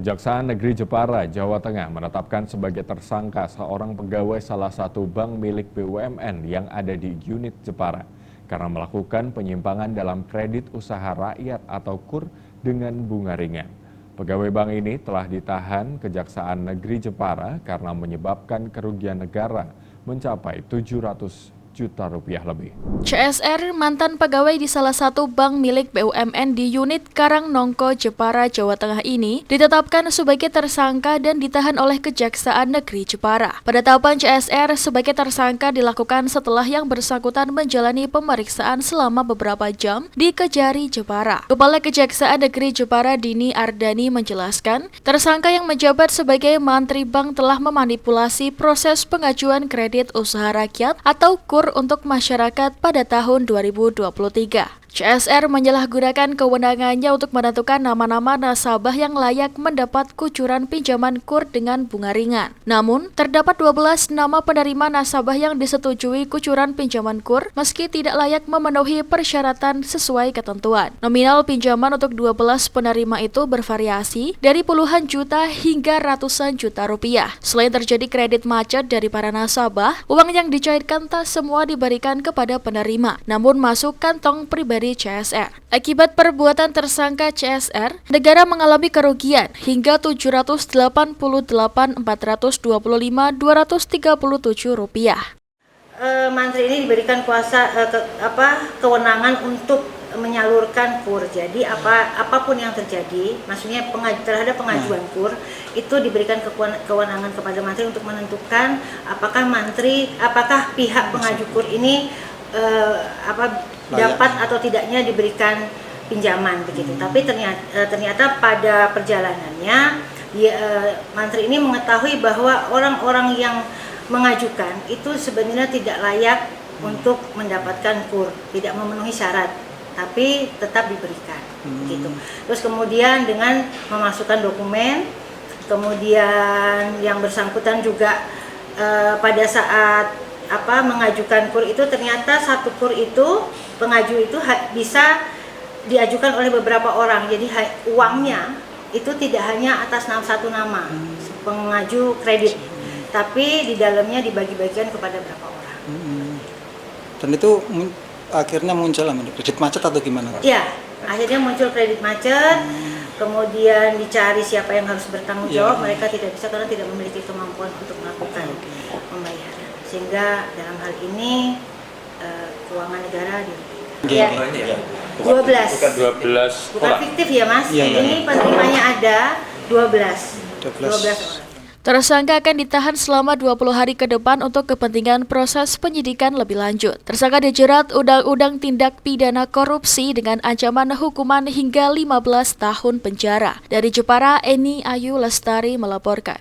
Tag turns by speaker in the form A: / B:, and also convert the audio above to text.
A: Kejaksaan Negeri Jepara, Jawa Tengah menetapkan sebagai tersangka seorang pegawai salah satu bank milik BUMN yang ada di unit Jepara karena melakukan penyimpangan dalam kredit usaha rakyat atau KUR dengan bunga ringan. Pegawai bank ini telah ditahan Kejaksaan Negeri Jepara karena menyebabkan kerugian negara mencapai 700 juta rupiah lebih.
B: CSR, mantan pegawai di salah satu bank milik BUMN di unit Karangnongko, Jepara, Jawa Tengah ini ditetapkan sebagai tersangka dan ditahan oleh Kejaksaan Negeri Jepara. Penetapan CSR sebagai tersangka dilakukan setelah yang bersangkutan menjalani pemeriksaan selama beberapa jam di Kejari, Jepara. Kepala Kejaksaan Negeri Jepara, Dini Ardani, menjelaskan, tersangka yang menjabat sebagai mantri bank telah memanipulasi proses pengajuan kredit usaha rakyat atau KUR untuk masyarakat pada tahun 2023. CSR menyalahgunakan kewenangannya untuk menentukan nama-nama nasabah yang layak mendapat kucuran pinjaman KUR dengan bunga ringan. Namun, terdapat 12 nama penerima nasabah yang disetujui kucuran pinjaman KUR meski tidak layak memenuhi persyaratan sesuai ketentuan. Nominal pinjaman untuk 12 penerima itu bervariasi dari puluhan juta hingga ratusan juta rupiah. Selain terjadi kredit macet dari para nasabah, uang yang dicairkan tak semua diberikan kepada penerima, namun masuk kantong pribadi CSR. Akibat perbuatan tersangka CSR, negara mengalami kerugian hingga Rp788.425.237.
C: Mantri ini diberikan kewenangan untuk menyalurkan KUR. Jadi apapun yang terjadi, maksudnya terhadap pengajuan KUR itu diberikan kewenangan kepada mantri untuk menentukan apakah pihak pengaju KUR ini dapat atau tidaknya diberikan pinjaman begitu. Tapi ternyata pada perjalanannya mantri ini mengetahui bahwa orang-orang yang mengajukan itu sebenarnya tidak layak untuk mendapatkan KUR, tidak memenuhi syarat, tapi tetap diberikan gitu. Terus kemudian dengan memasukkan dokumen, kemudian yang bersangkutan juga pada saat mengajukan KUR itu ternyata satu KUR itu pengaju itu bisa diajukan oleh beberapa orang. Jadi uangnya itu tidak hanya atas satu nama pengaju kredit, tapi di dalamnya dibagi-bagikan kepada beberapa orang.
D: Dan itu akhirnya muncul kredit macet atau gimana?
C: Iya, akhirnya muncul kredit macet. Kemudian dicari siapa yang harus bertanggung jawab. Mereka tidak bisa karena tidak memiliki kemampuan untuk melakukan pembayaran. Sehingga dalam hal ini keuangan negara
E: ya.
C: 12. Bukan
E: orang.
C: Fiktif ya Mas. Ini penerimanya ada 12 orang.
B: Tersangka akan ditahan selama 20 hari ke depan untuk kepentingan proses penyidikan lebih lanjut. Tersangka dijerat Undang-Undang Tindak Pidana Korupsi dengan ancaman hukuman hingga 15 tahun penjara. Dari Jepara, Eni Ayu Lestari melaporkan.